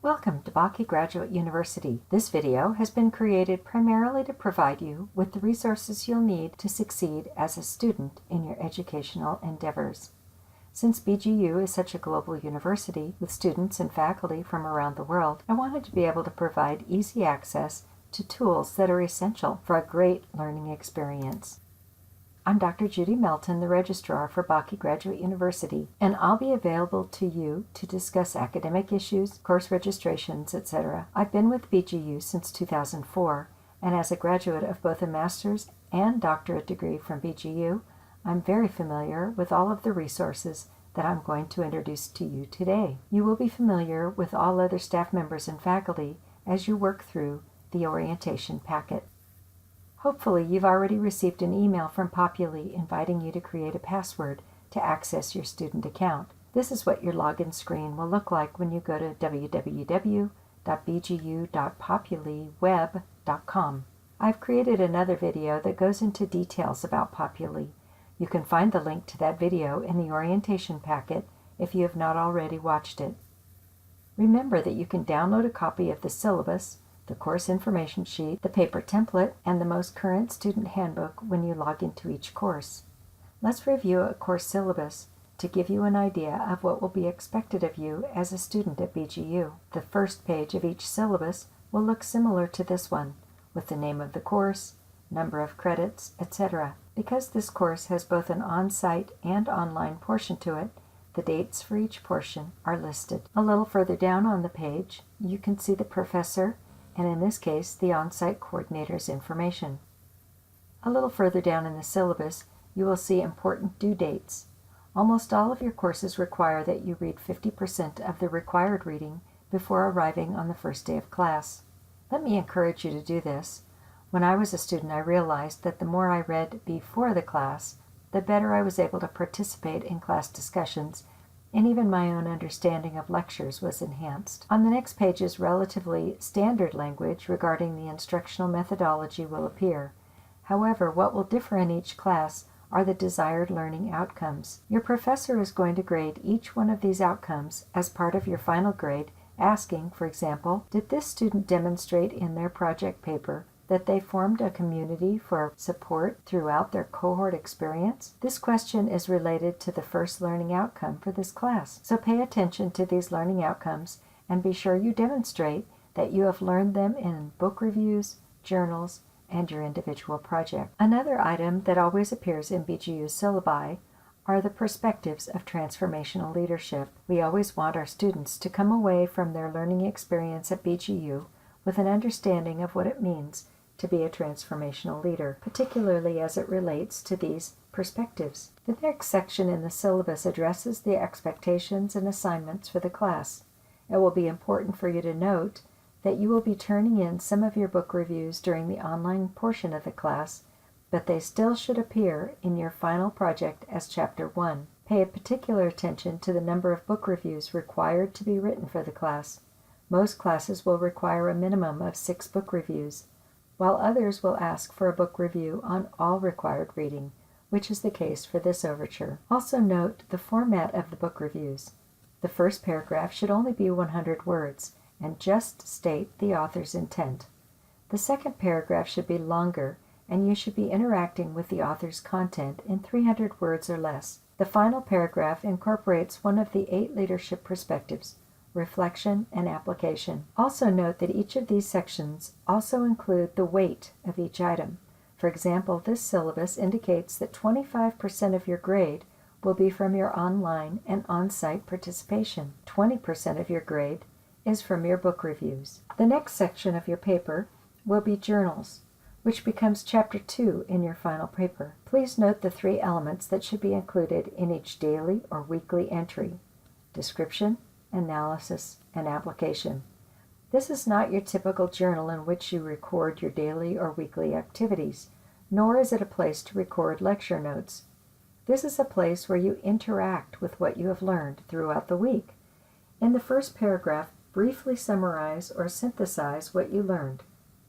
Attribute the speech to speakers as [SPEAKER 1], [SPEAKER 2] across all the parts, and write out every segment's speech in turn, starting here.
[SPEAKER 1] Welcome to Bakke Graduate University. This video has been created primarily to provide you with the resources you'll need to succeed as a student in your educational endeavors. Since BGU is such a global university with students and faculty from around the world, I wanted to be able to provide easy access to tools that are essential for a great learning experience. I'm Dr. Judy Melton, the Registrar for Bakke Graduate University, and I'll be available to you to discuss academic issues, course registrations, etc. I've been with BGU since 2004, and as a graduate of both a master's and doctorate degree from BGU, I'm very familiar with all of the resources that I'm going to introduce to you today. You will be familiar with all other staff members and faculty as you work through the orientation packet. Hopefully, you've already received an email from Populi inviting you to create a password to access your student account. This is what your login screen will look like when you go to www.bgu.populiweb.com. I've created another video that goes into details about Populi. You can find the link to that video in the orientation packet if you have not already watched it. Remember that you can download a copy of the syllabus, the course information sheet, the paper template, and the most current student handbook when you log into each course. Let's review a course syllabus to give you an idea of what will be expected of you as a student at BGU. The first page of each syllabus will look similar to this one, with the name of the course, number of credits, etc. Because this course has both an on-site and online portion to it, the dates for each portion are listed. A little further down on the page, you can see the professor, and in this case, the on-site coordinator's information. A little further down in the syllabus, you will see important due dates. Almost all of your courses require that you read 50% of the required reading before arriving on the first day of class. Let me encourage you to do this. When I was a student, I realized that the more I read before the class, the better I was able to participate in class discussions, and even my own understanding of lectures was enhanced. On the next page's relatively standard language regarding the instructional methodology will appear. However, what will differ in each class are the desired learning outcomes. Your professor is going to grade each one of these outcomes as part of your final grade, asking, for example, did this student demonstrate in their project paper that they formed a community for support throughout their cohort experience? This question is related to the first learning outcome for this class. So pay attention to these learning outcomes and be sure you demonstrate that you have learned them in book reviews, journals, and your individual project. Another item that always appears in BGU's syllabi are the perspectives of transformational leadership. We always want our students to come away from their learning experience at BGU with an understanding of what it means to be a transformational leader, particularly as it relates to these perspectives. The next section in the syllabus addresses the expectations and assignments for the class. It will be important for you to note that you will be turning in some of your book reviews during the online portion of the class, but they still should appear in your final project as Chapter 1. Pay particular attention to the number of book reviews required to be written for the class. Most classes will require a minimum of 6 book reviews, while others will ask for a book review on all required reading, which is the case for this overture. Also note the format of the book reviews. The first paragraph should only be 100 words and just state the author's intent. The second paragraph should be longer, and you should be interacting with the author's content in 300 words or less. The final paragraph incorporates one of the 8 leadership perspectives: reflection, and application. Also note that each of these sections also include the weight of each item. For example, this syllabus indicates that 25% of your grade will be from your online and on-site participation. 20% of your grade is from your book reviews. The next section of your paper will be journals, which becomes Chapter 2 in your final paper. Please note the 3 elements that should be included in each daily or weekly entry: description, analysis, and application. This is not your typical journal in which you record your daily or weekly activities, nor is it a place to record lecture notes. This is a place where you interact with what you have learned throughout the week. In the first paragraph, briefly summarize or synthesize what you learned.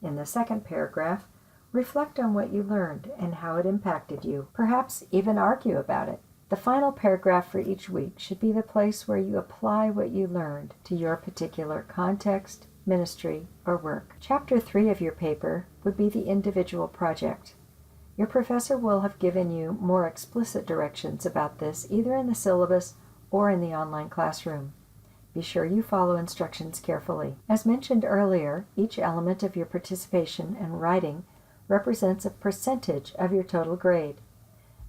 [SPEAKER 1] In the second paragraph, reflect on what you learned and how it impacted you. Perhaps even argue about it. The final paragraph for each week should be the place where you apply what you learned to your particular context, ministry, or work. Chapter 3 of your paper would be the individual project. Your professor will have given you more explicit directions about this either in the syllabus or in the online classroom. Be sure you follow instructions carefully. As mentioned earlier, each element of your participation and writing represents a percentage of your total grade.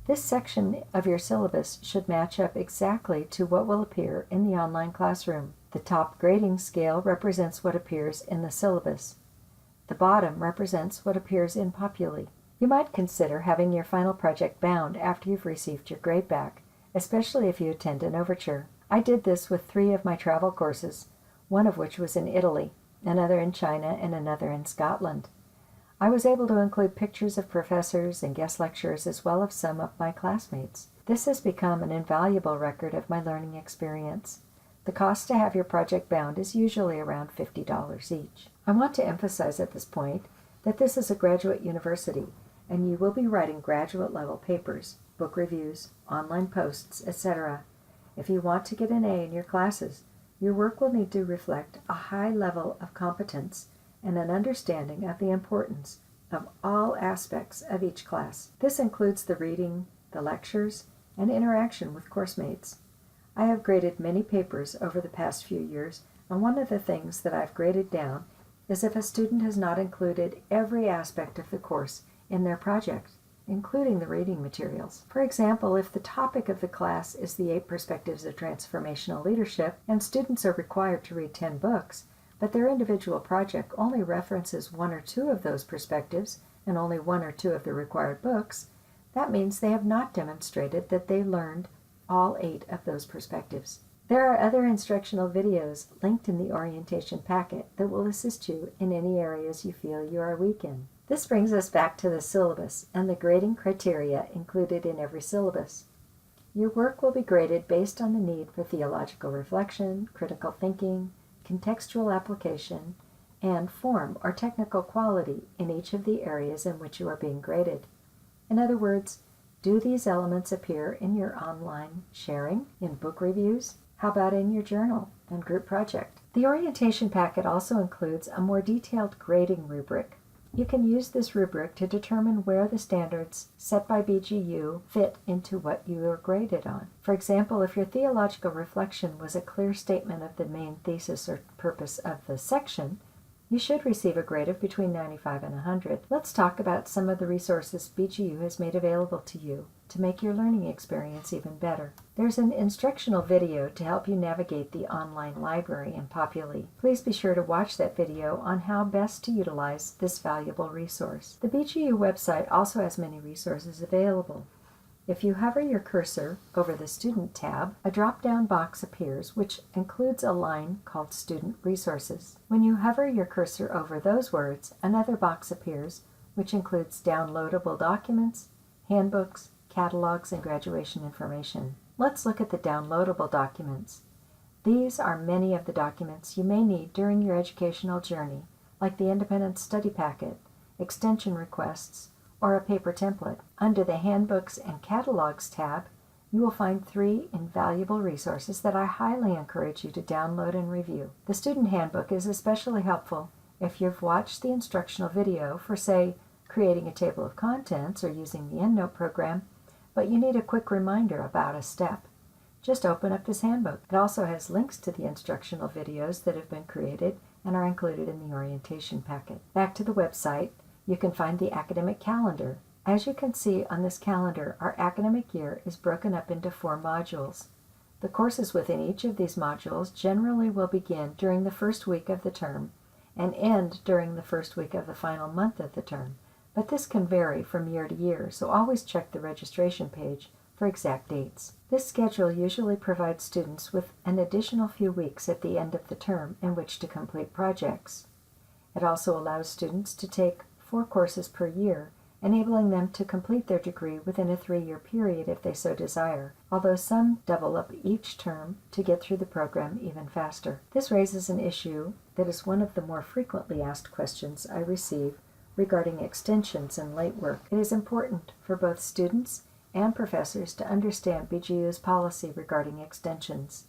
[SPEAKER 1] This section of your syllabus should match up exactly to what will appear in the online classroom. The top grading scale represents what appears in the syllabus. The bottom represents what appears in Populi. You might consider having your final project bound after you've received your grade back, especially if you attend an overture. I did this with 3 of my travel courses, one of which was in Italy, another in China, and another in Scotland. I was able to include pictures of professors and guest lecturers as well as some of my classmates. This has become an invaluable record of my learning experience. The cost to have your project bound is usually around $50 each. I want to emphasize at this point that this is a graduate university, and you will be writing graduate-level papers, book reviews, online posts, etc. If you want to get an A in your classes, your work will need to reflect a high level of competence and an understanding of the importance of all aspects of each class. This includes the reading, the lectures, and interaction with course mates. I have graded many papers over the past few years, and one of the things that I've graded down is if a student has not included every aspect of the course in their project, including the reading materials. For example, if the topic of the class is the 8 perspectives of transformational leadership, and students are required to read 10 books, but their individual project only references 1 or 2 of those perspectives and only 1 or 2 of the required books, that means they have not demonstrated that they learned all 8 of those perspectives. There are other instructional videos linked in the orientation packet that will assist you in any areas you feel you are weak in. This brings us back to the syllabus and the grading criteria included in every syllabus. Your work will be graded based on the need for theological reflection, critical thinking, contextual application, and form or technical quality in each of the areas in which you are being graded. In other words, do these elements appear in your online sharing, in book reviews? How about in your journal and group project? The orientation packet also includes a more detailed grading rubric. You can use this rubric to determine where the standards set by BGU fit into what you are graded on. For example, if your theological reflection was a clear statement of the main thesis or purpose of the section, you should receive a grade of between 95 and 100. Let's talk about some of the resources BGU has made available to you to make your learning experience even better. There's an instructional video to help you navigate the online library in Populi. Please be sure to watch that video on how best to utilize this valuable resource. The BGU website also has many resources available. If you hover your cursor over the Student tab, a drop-down box appears which includes a line called Student Resources. When you hover your cursor over those words, another box appears which includes downloadable documents, handbooks, catalogs, and graduation information. Let's look at the downloadable documents. These are many of the documents you may need during your educational journey, like the Independent Study Packet, extension requests, or a paper template. Under the Handbooks and Catalogs tab, you will find 3 invaluable resources that I highly encourage you to download and review. The Student Handbook is especially helpful if you've watched the instructional video for, say, creating a table of contents or using the EndNote program, but you need a quick reminder about a step. Just open up this handbook. It also has links to the instructional videos that have been created and are included in the orientation packet. Back to the website, you can find the academic calendar. As you can see on this calendar, our academic year is broken up into 4 modules. The courses within each of these modules generally will begin during the first week of the term and end during the first week of the final month of the term, but this can vary from year to year, so always check the registration page for exact dates. This schedule usually provides students with an additional few weeks at the end of the term in which to complete projects. It also allows students to take 4 courses per year, enabling them to complete their degree within a 3-year period if they so desire, although some double up each term to get through the program even faster. This raises an issue that is one of the more frequently asked questions I receive regarding extensions and late work. It is important for both students and professors to understand BGU's policy regarding extensions.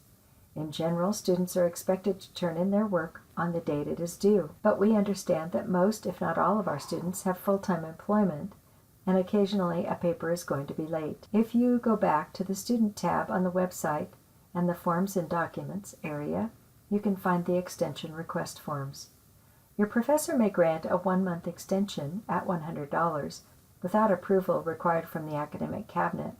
[SPEAKER 1] In general, students are expected to turn in their work on the date it is due, but we understand that most, if not all, of our students have full-time employment, and occasionally a paper is going to be late. If you go back to the Student tab on the website and the Forms and Documents area, you can find the extension request forms. Your professor may grant a 1-month extension at $100 without approval required from the academic cabinet.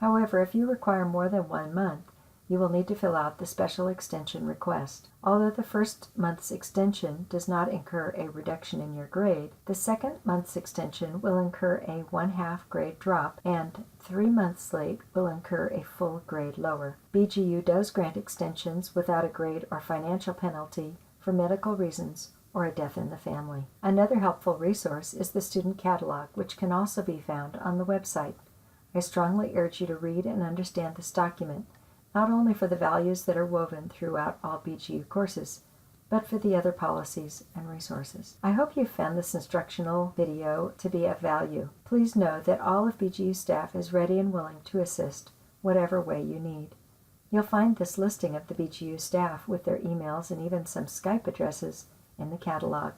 [SPEAKER 1] However, if you require more than 1 month, you will need to fill out the special extension request. Although the first month's extension does not incur a reduction in your grade, the second month's extension will incur a 1/2 grade drop, and 3 months late will incur a full grade lower. BGU does grant extensions without a grade or financial penalty for medical reasons or a death in the family. Another helpful resource is the student catalog, which can also be found on the website. I strongly urge you to read and understand this document, not only for the values that are woven throughout all BGU courses, but for the other policies and resources. I hope you found this instructional video to be of value. Please know that all of BGU staff is ready and willing to assist whatever way you need. You'll find this listing of the BGU staff with their emails and even some Skype addresses in the catalog.